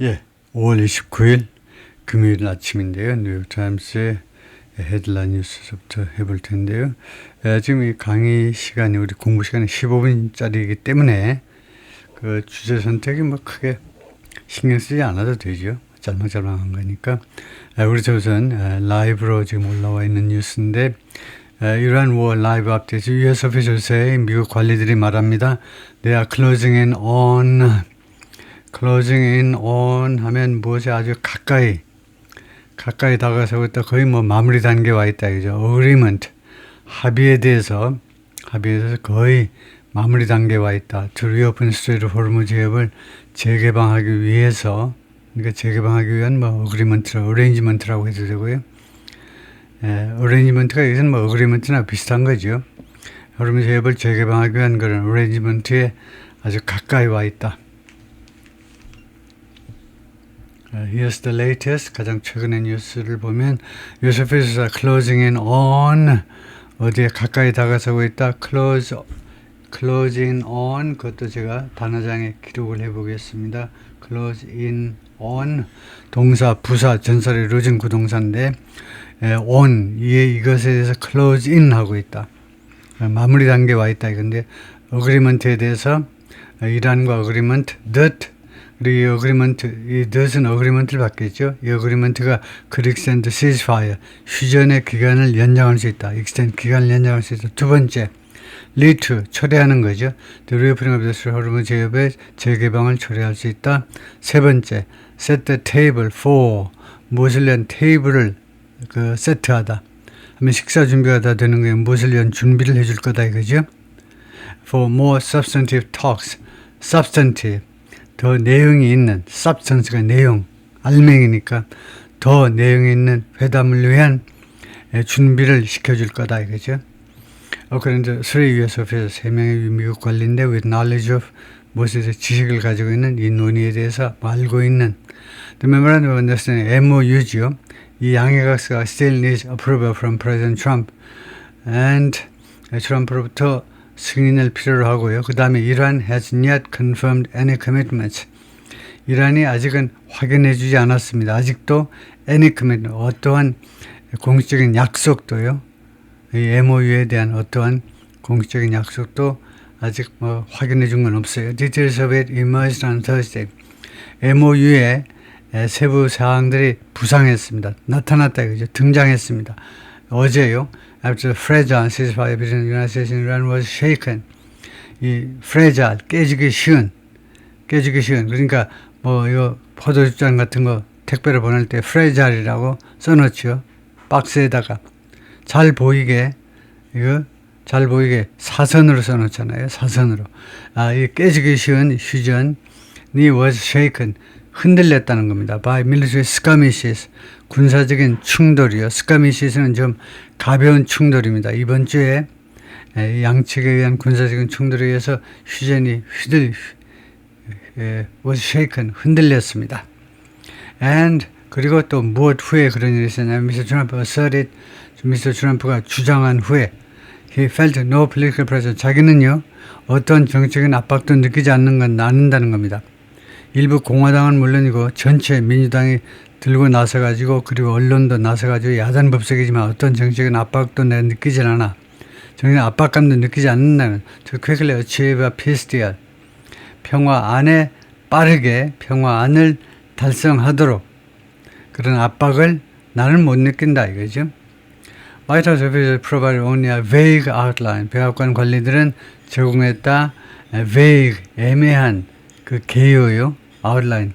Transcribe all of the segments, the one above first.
예, 5월 29일 금요일 아침인데요. 뉴욕타임스의 헤드라인 뉴스부터 해볼 텐데요. 지금 이 강의 시간이 우리 공부 시간이 15분짜리이기 때문에 그 주제 선택이 뭐 크게 신경 쓰지 않아도 되죠. 짤막짤막한 거니까. 우리 우선 라이브로 지금 올라와 있는 뉴스인데 이러한 5월 라이브 업데이트 US officials의 미국 관리들이 말합니다. They are closing in on 하면 무엇이 아주 가까이 다가서고 있다. 거의 뭐 마무리 단계에 와 있다. 그죠? agreement, 합의에 대해서 거의 마무리 단계에 와 있다. To reopen 스트레이트 호르무즈 해협을 재개방하기 위해서, 그러니까 재개방하기 위한 뭐 arrangement라고 해도 되고요. arrangement가 여기서는 뭐 agreement나 비슷한 거죠. 호르무즈 해협을 재개방하기 위한 그런 arrangement에 아주 가까이 와 있다. Here's the latest. 가장 최근의 뉴스를 보면 US officials are closing in on 어디에 가까이 다가서고 있다. close in on 그것도 제가 단어장에 기록을 해보겠습니다. close in on 동사, 부사, 전설의 루진 구동사인데 on 이것에 대해서 close in 하고 있다. 마무리 단계에 와 있다. 이건데 agreement에 대해서 이란과 agreement, that 그리고 이 어그리먼트, 이 that은 어그리먼트를 받겠죠. 이 어그리먼트가 could extend the ceasefire, 휴전의 기간을 연장할 수 있다. extend 기간을 연장할 수 있다. 두 번째, lead to, 초래하는 거죠. The reopening of the 호르무즈 해협의 재개방을 초래할 수 있다. 세 번째, set the table for, 무엇을 위한 테이블을 세트하다. 하면 식사 준비가 다 되는 거예요. 무엇을 위한 준비를 해줄 거다 이거죠. For more substantive talks, substantive. 더 내용이 있는, substance가 내용, 알맹이니까 더 내용이 있는 회담을 위한 준비를 시켜줄 거다 이거죠. 그런데 3 US officials, 3명의 미국 관리인데 with knowledge of 무엇에 대해서 지식을 가지고 있는 이 논의에 대해서 알고 있는 The memorandum of understanding, MOU죠. 이 양해각서가 still needs approval from President Trump and 트럼프로부터 승인을 필요로 하고요. 그 다음에 이란 has not confirmed any commitments. 이란이 아직은 확인해주지 않았습니다. 아직도 any commitment, 어떠한 공식적인 약속도요. 이 MOU에 대한 어떠한 공식적인 약속도 아직 뭐 확인해준 건 없어요. Details of it emerged on Thursday. MOU의 세부 사항들이 부상했습니다. 나타났다 이거죠. 등장했습니다. 어제요. After the fragile ceasefire between the United States and Iran was shaken. 이 fragile, 깨지기 쉬운. 그러니까 뭐 이거 포도주잔 같은 거 택배로 보낼 때 fragile이라고 써놓죠. 박스에다가 잘 보이게 사선으로 써놓잖아요. 사선으로. 이 깨지기 쉬운 휴전이 was shaken. 흔들렸다는 겁니다. By military skirmishes. 군사적인 충돌이요. skirmishes는 좀 가벼운 충돌입니다. 이번 주에 양측에 의한 군사적인 충돌에 의해서 휴전이 was shaken. 흔들렸습니다. And 그리고 또 무엇 후에 그런 일이 있었냐면 미스터 트럼프 asserted, 미스터 트럼프가 주장한 후에 he felt no political pressure. 자기는요 어떤 정치적인 압박도 느끼지 않는다는 겁니다. 일부 공화당은 물론이고 전체 민주당이 들고 나서가지고 그리고 언론도 나서가지고 야단 법석이지만 어떤 정치적인 압박도 내가 느끼질 않아. 정치적인 압박감도 느끼지 않는다는 저 quickly achieve a peace deal. 평화안에 빠르게 평화안을 달성하도록 그런 압박을 나는 못 느낀다 이거죠. White House officials provided only a vague outline. 백악관 관리들은 제공했다 vague, 애매한 그 개요요. outline,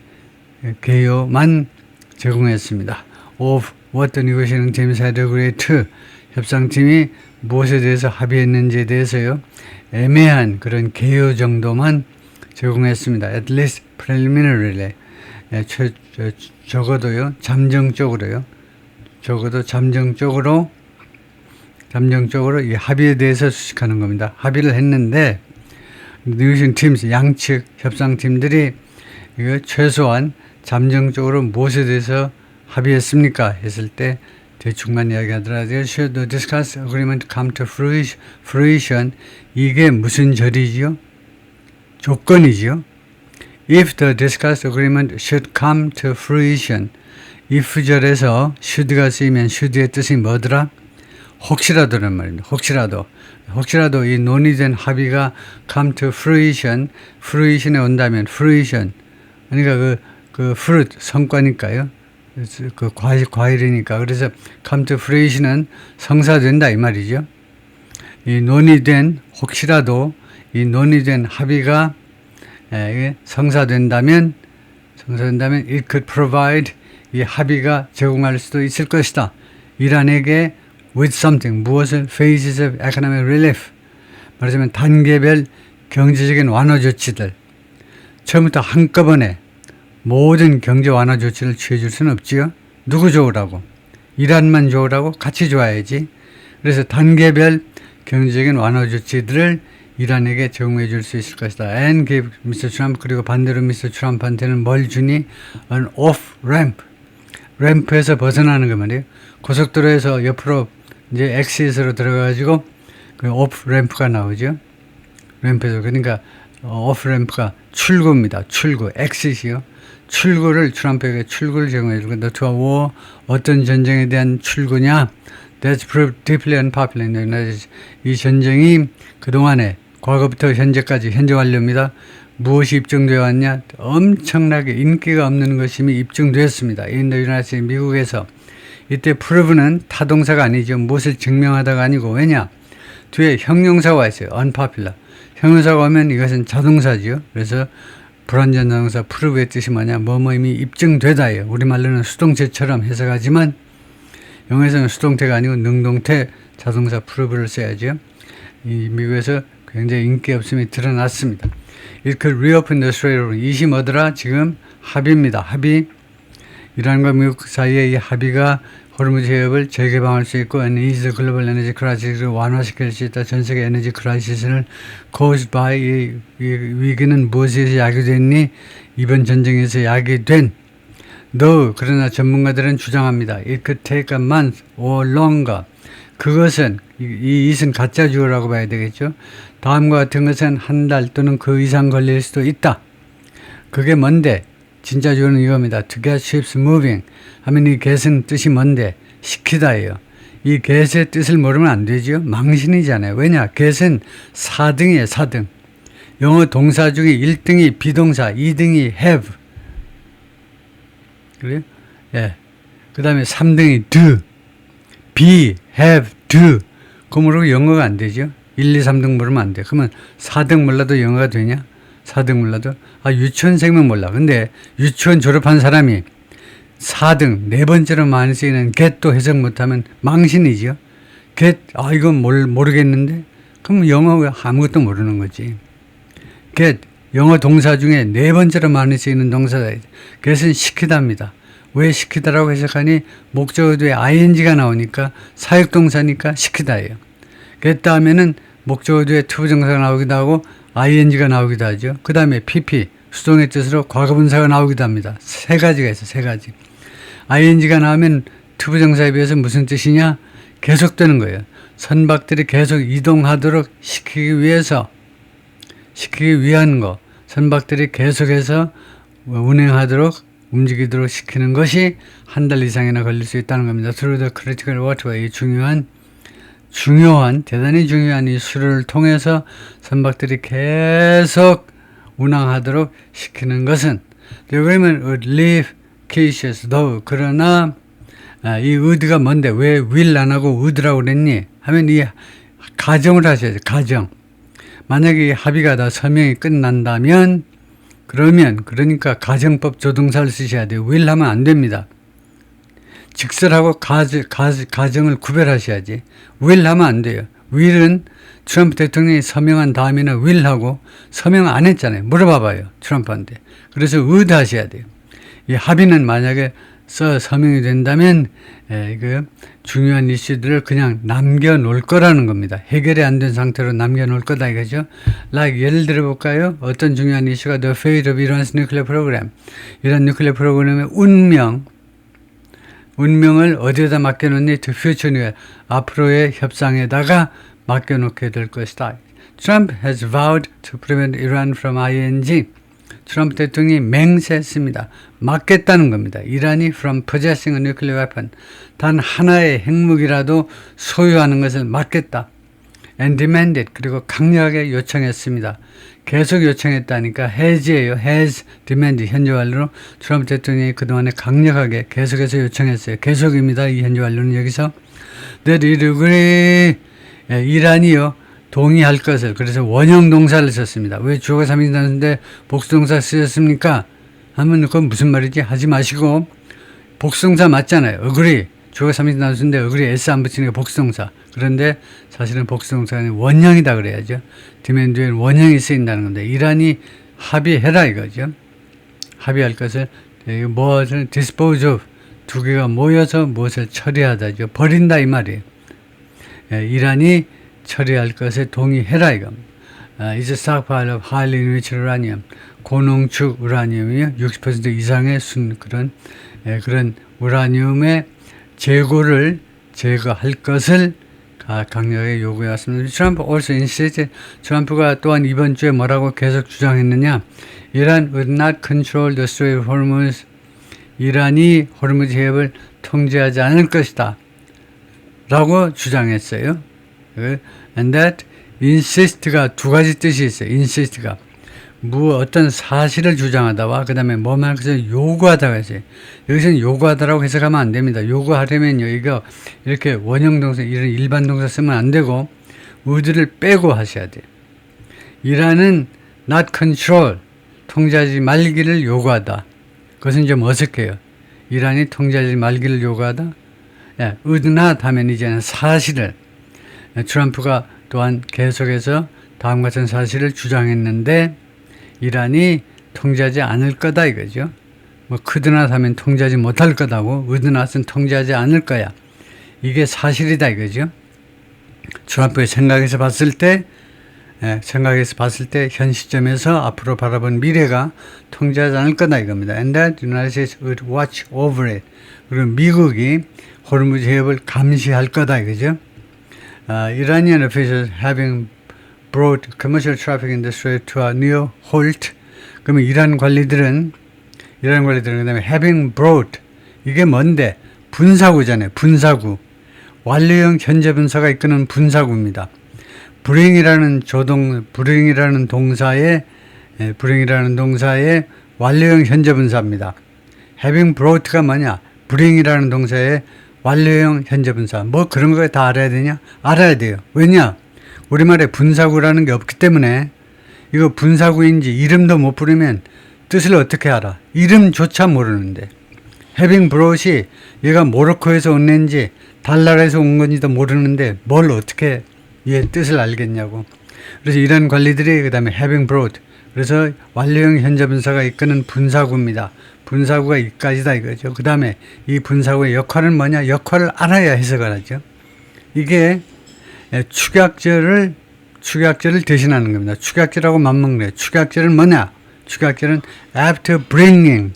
개요만 제공했습니다. Of what the negotiating teams had agreed to. 협상팀이 무엇에 대해서 합의했는지에 대해서요. 애매한 그런 개요 정도만 제공했습니다. At least preliminarily. 적어도요. 잠정적으로요. 잠정적으로 이 합의에 대해서 수식하는 겁니다. 합의를 했는데 negotiating teams, 양측 협상팀들이 이거 최소한 잠정적으로 무엇에 대해서 합의했습니까? 했을 때 대충만 이야기하더라도 should the discussed agreement come to fruition 이게 무슨 절이지요? 조건이지요. if the discussed agreement should come to fruition. if절에서 should가 쓰이면 should의 뜻이 뭐더라? 혹시라도란 말입니다. 혹시라도 이 논의된 합의가 come to fruition, fruition에 온다면 fruition, 그러니까 그 fruit 성과니까요. 그 과일이니까. 그래서 come to fruition은 성사된다 이 말이죠. 이 논의된 혹시라도 이 논의된 합의가 성사된다면 it could provide 이 합의가 제공할 수도 있을 것이다. 이란에게 with something 무엇을 phases of economic relief 말하자면 단계별 경제적인 완화 조치들 처음부터 한꺼번에 모든 경제 완화 조치를 취해줄 수는 없지요. 누구 좋으라고? 이란만 좋으라고? 같이 좋아야지. 그래서 단계별 경제적인 완화 조치들을 이란에게 제공해 줄 수 있을 것이다. And give Mr. Trump 그리고 반대로 Mr. Trump한테는 뭘 주니? An off ramp. 램프에서 벗어나는 거 말이에요. 고속도로에서 옆으로 이제 엑시트로 들어가가지고 그 오프 램프가 나오죠. 램프에서 그러니까 오프 램프가 출구입니다. 출구, 엑시트요. 출구를 트럼프에게 출구를 제공해 주고 The to a war 어떤 전쟁에 대한 출구냐? That's proved deeply unpopular in the United States. 이 전쟁이 그동안에 과거부터 현재까지 현재 완료입니다. 무엇이 입증되어 왔냐? 엄청나게 인기가 없는 것이 이미 입증되었습니다. In the United States, 미국에서. 이때 prove는 타동사가 아니죠. 무엇을 증명하다가 아니고 왜냐? 뒤에 형용사가 와 있어요. unpopular. 형용사가 오면 이것은 자동사지요. 그래서 불완전 자동사 prove의 뜻이 뭐냐? 뭐뭐 이미 입증되다예요. 우리말로는 수동태처럼 해석하지만 영어에서는 수동태가 아니고 능동태 자동사 prove를 써야죠. 이 미국에서 굉장히 인기 없음이 드러났습니다. It could reopen the Strait of Hormuz. 이시 뭐더라? 지금 합의입니다. 합의. 이란과 미국 사이의 이 합의가 호르무즈 해협을 재개방할 수 있고 and ease the global energy crisis를 완화시킬 수 있다. 전 세계 에너지 크라이시스를 caused by 이 위기는 무엇에서 야기됐니? 이번 전쟁에서 야기된 그러나 전문가들은 주장합니다. It could take a month or longer. 그것은 이 it은 가짜 주어라고 봐야 되겠죠. 다음과 같은 것은 한 달 또는 그 이상 걸릴 수도 있다. 그게 뭔데? 진짜 주어는 이겁니다. To get ships moving 하면 이 get은 뜻이 뭔데? 시키다예요. 이 get의 뜻을 모르면 안 되죠. 망신이잖아요. 왜냐? get은 4등이에요. 4등. 영어 동사 중에 1등이 비동사, 2등이 have. 그래요? 예. 그 다음에 3등이 do. be, have, do. 그거 모르고 영어가 안 되죠. 1, 2, 3등 모르면 안 돼. 그러면 4등 몰라도 영어가 되냐? 4등 몰라도? 유치원생면 몰라. 근데 유치원 졸업한 사람이 4등, 네 번째로 많이 쓰이는 get도 해석 못하면 망신이죠. get, 이건 모르겠는데? 그럼 영어 아무것도 모르는 거지. get, 영어 동사 중에 네 번째로 많이 쓰이는 동사다. get은 시키답니다. 왜 시키다라고 해석하니? 목적어 뒤에 ing가 나오니까 사역동사니까 시키다예요. get 다음에는 목적어 뒤에 투부정사가 나오기도 하고 ing가 나오기도 하죠. 그 다음에 pp, 수동의 뜻으로 과거분사가 나오기도 합니다. 세 가지가 있어요. 세 가지. ing가 나오면 투부정사에 비해서 무슨 뜻이냐? 계속되는 거예요. 선박들이 계속 이동하도록 시키기 위한 거. 선박들이 계속해서 운행하도록 움직이도록 시키는 것이 한 달 이상이나 걸릴 수 있다는 겁니다. Through the critical waterway, 대단히 중요한 이 수로를 통해서 선박들이 계속 운항하도록 시키는 것은 그러면 leave cautious though 그러나 이 would가 뭔데 왜 will 안 하고 would라고 그랬니? 하면 이 가정을 하셔야죠. 가정. 만약에 이 합의가 다 서명이 끝난다면 그러니까 가정법 조동사를 쓰셔야 돼요. will 하면 안 됩니다. 직설하고 가정을 구별하셔야지. will 하면 안 돼요. will은 트럼프 대통령이 서명한 다음에는 will 하고 서명 안 했잖아요. 물어봐봐요. 트럼프한테. 그래서 would 하셔야 돼요. 이 합의는 만약에 서명이 된다면 그 중요한 이슈들을 그냥 남겨놓을 거라는 겁니다. 해결이 안 된 상태로 남겨놓을 거다 이거죠. 예를 들어 볼까요? 어떤 중요한 이슈가 The fate of Iran's nuclear program. 이란 뉴클리어 프로그램의 운명을 어디에다 맡겨놓니? To future, 앞으로의 협상에다가 맡겨놓게 될 것이다. Trump has vowed to prevent Iran from ING. 트럼프 대통령이 맹세했습니다. 막겠다는 겁니다. 이란이 from possessing a nuclear weapon, 단 하나의 핵무기라도 소유하는 것을 막겠다. and demanded, 그리고 강력하게 요청했습니다. 계속 요청했다니까 has예요. has demanded, 현재 완료로 트럼프 대통령이 그동안에 강력하게 계속해서 요청했어요. 계속입니다. 이 현재 완료는 여기서 that it agree, 이란이요 동의할 것을, 그래서 원형 동사를 썼습니다. 왜 주어가 3인칭 단수인데 복수동사 쓰셨습니까? 하면 그건 무슨 말이지? 하지 마시고 복수동사 맞잖아요. agree, 주어가 3인칭 단수인데 agree s 안 붙이는 게 복수동사. 그런데 사실은 복수동사가 아니라 원형이다 그래야죠. demand에 원형이 쓰인다는 건데 이란이 합의해라 이거죠. 합의할 것을 무엇을 dispose of, 두 개가 모여서 무엇을 처리하다죠. 버린다 이 말이에요. 이란이 처리할 것에 동의해라 이겁니다. is a stockpile of highly enriched uranium, 고농축 우라늄이요 60% 이상의 그런 우라늄의 재고를 제거할 것을 강력하게 요구해 왔습니다. 트럼프 also insisted, 트럼프가 또한 이번 주에 뭐라고 계속 주장했느냐? 이란 would not control the Strait of Hormuz, 이란이 호르무즈 해협을 통제하지 않을 것이다 라고 주장했어요. and that insist가 두 가지 뜻이 있어요. insist가 어떤 사실을 주장하다와 그 다음에 뭐만 해서 요구하다가 있어요. 여기서는 요구하다라고 해석하면 안 됩니다. 요구하려면요 이거 이렇게 원형 동사 이런 일반 동사 쓰면 안 되고 would를 빼고 하셔야 돼요. 이란은 not control, 통제하지 말기를 요구하다. 그것은 좀 어색해요. 이란이 통제하지 말기를 요구하다. would not 하면 이제는 사실을, 트럼프가 또한 계속해서 다음과 같은 사실을 주장했는데 이란이 통제하지 않을 거다 이거죠. 뭐 크드낫 하면 통제하지 못할 거다고, 우드낫은 통제하지 않을 거야. 이게 사실이다 이거죠. 트럼프의 생각에서 봤을 때 현 시점에서 앞으로 바라본 미래가 통제하지 않을 거다 이겁니다. And that the United States would watch over it. 그리고 미국이 호르무즈 해협을 감시할 거다 이거죠. Iranian officials having brought commercial traffic in the strait to a near halt. 그러면 이란 관리들은 그다음에 having brought, 이게 뭔데? 분사구잖아요. 분사구. 완료형 현재 분사가 이끄는 분사구입니다. bring이라는 동사의 완료형 현재 분사입니다. having brought가 뭐냐? bring이라는 동사의 완료형 현재 분사. 뭐 그런 거 다 알아야 되냐? 알아야 돼요. 왜냐? 우리말에 분사구라는 게 없기 때문에 이거 분사구인지 이름도 못 부르면 뜻을 어떻게 알아? 이름조차 모르는데. having brought이 얘가 모로코에서 온 애인지 달나라에서 온 건지도 모르는데 뭘 어떻게 얘 뜻을 알겠냐고. 그래서 이란 관리들이 그 다음에 having brought, 그래서 완료형 현재 분사가 이끄는 분사구입니다. 분사구가 이까지다 이거죠. 그 다음에 이 분사구의 역할은 뭐냐? 역할을 알아야 해석을 하죠. 이게 축약절을 대신하는 겁니다. 축약절하고 맞먹는 거예요. 축약절은 뭐냐? 축약절은 after bringing,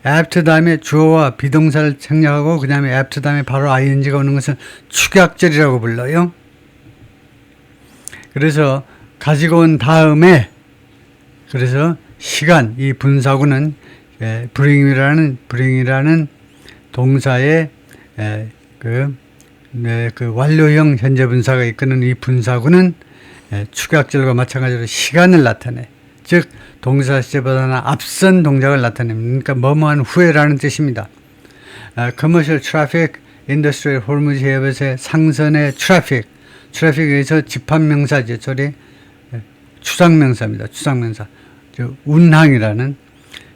after 다음에 주어와 비동사를 생략하고 그 다음에 after 다음에 바로 ing가 오는 것을 축약절이라고 불러요. 그래서 가지고 온 다음에, 그래서 시간, 이 분사구는 bring이라는 동사의 그 완료형 현재 분사가 이끄는 이 분사구는 축약절과 마찬가지로 시간을 나타내. 즉 동사 시제보다는 앞선 동작을 나타냅니다. 그러니까 뭐뭐한 후에라는 뜻입니다. Commercial traffic in the Strait of Hormuz 해협에서의 상선의 트래픽에서 집합명사죠. 소리 추상명사입니다. 추상명사. 운항이라는,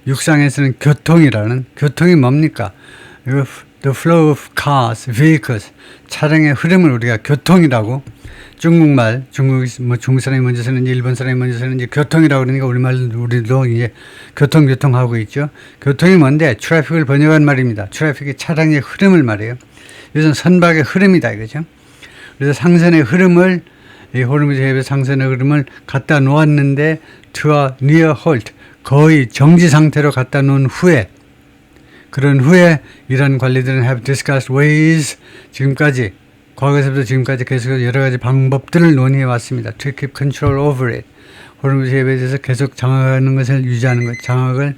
육상에서는 교통이 뭡니까? The flow of cars, vehicles, 차량의 흐름을 우리가 교통이라고, 중국 사람이 먼저 쓰는지 일본 사람이 먼저 쓰는지 교통이라고 그러니까 우리도 이제 교통 하고 있죠. 교통이 뭔데? 트래픽을 번역한 말입니다. 트래픽이 차량의 흐름을 말해요. 이것은 선박의 흐름이다 이거죠. 그래서 상선의 흐름을, 이 호르무즈 해협의 상선의 흐름을 갖다 놓았는데 to a near halt, 거의 정지 상태로 갖다 놓은 후에, 그런 후에 이란 관리들은 have discussed ways, 지금까지 과거에서부터 지금까지 계속해서 여러 가지 방법들을 논의해 왔습니다. To keep control over it, 호르무즈 해협에 대해서 계속 장악하는 것을 유지하는 것, 장악을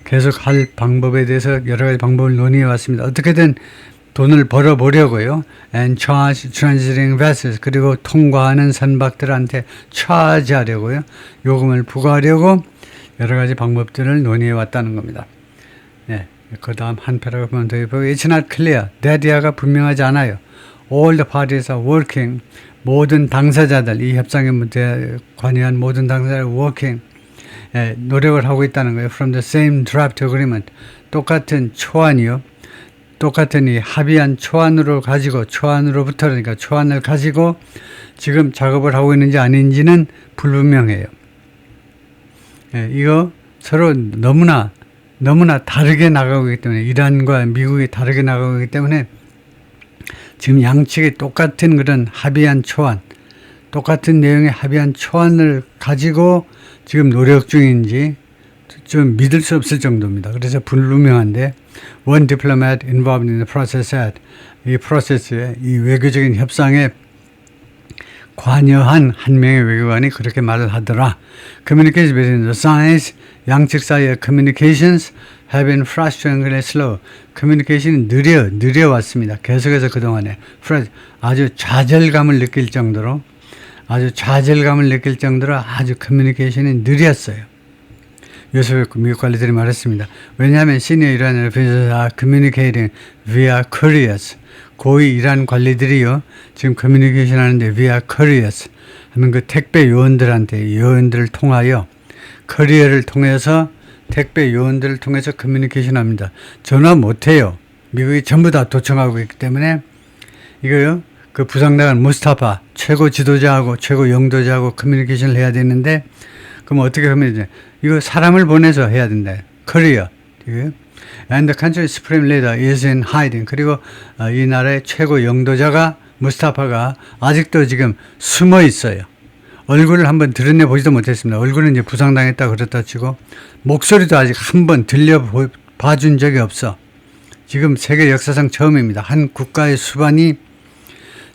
계속 할 방법에 대해서 여러 가지 방법을 논의해 왔습니다. 어떻게든 돈을 벌어보려고요. And charge transiting vessels. 그리고 통과하는 선박들한테 charge하려고요. 요금을 부과하려고 여러 가지 방법들을 논의해 왔다는 겁니다. 네, 그 다음 한 패러그램만 더 해보고 It's not clear. 데디아가 분명하지 않아요. All the parties are working. 모든 당사자들, 이 협상에 관여한 모든 당사자들 working. 예, 노력을 하고 있다는 거예요. From the same draft agreement. 똑같은 초안이요. 똑같은 이 합의한 초안으로 가지고, 초안으로부터 그러니까 초안을 가지고 지금 작업을 하고 있는지 아닌지는 불분명해요. 예, 이거 서로 너무나 다르게 나가고 있기 때문에, 이란과 미국이 다르게 나가고 있기 때문에 지금 양측이 똑같은 그런 합의한 초안, 똑같은 내용의 합의한 초안을 가지고 지금 노력 중인지 좀 믿을 수 없을 정도입니다. 그래서 불분명한데 one diplomat involved in the process said 이 프로세스에 이 외교적인 협상에 관여한 한 명의 외교관이 그렇게 말을 하더라. Communication between the sides 양측 사이의 communications have been frustratingly slow. communication이 느려왔습니다. 계속해서 그동안에 아주 좌절감을 느낄 정도로 아주 커뮤니케이션이 느렸어요. 요새 미국 관리들이 말했습니다. 왜냐하면 시니어 이란 officials are communicating via couriers. 고위 이란 관리들이요. 지금 커뮤니케이션 하는데 via couriers 하면 그 택배 요원들을 통하여 커리어를 통해서 택배 요원들을 통해서 커뮤니케이션 합니다. 전화 못해요. 미국이 전부 다 도청하고 있기 때문에 이거요. 그 부상당한 무스타파 최고 지도자하고 최고 영도자하고 커뮤니케이션을 해야 되는데 그럼 어떻게 하면 이제 이거 사람을 보내서 해야 된다. 커리어. And the country's supreme leader is in hiding. 그리고 이 나라의 최고 영도자가 무스타파가 아직도 지금 숨어 있어요. 얼굴을 한번 드러내 보지도 못했습니다. 얼굴은 이제 부상당했다 그렇다 치고 목소리도 아직 한번 봐준 적이 없어. 지금 세계 역사상 처음입니다. 한 국가의 수반이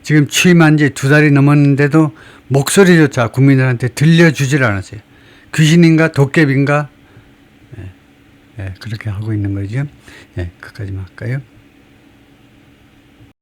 지금 취임한 지 2달이 넘었는데도 목소리조차 국민들한테 들려주질 않았어요. 귀신인가 도깨비인가 그렇게 하고 있는 거죠. 끝까지만 할까요?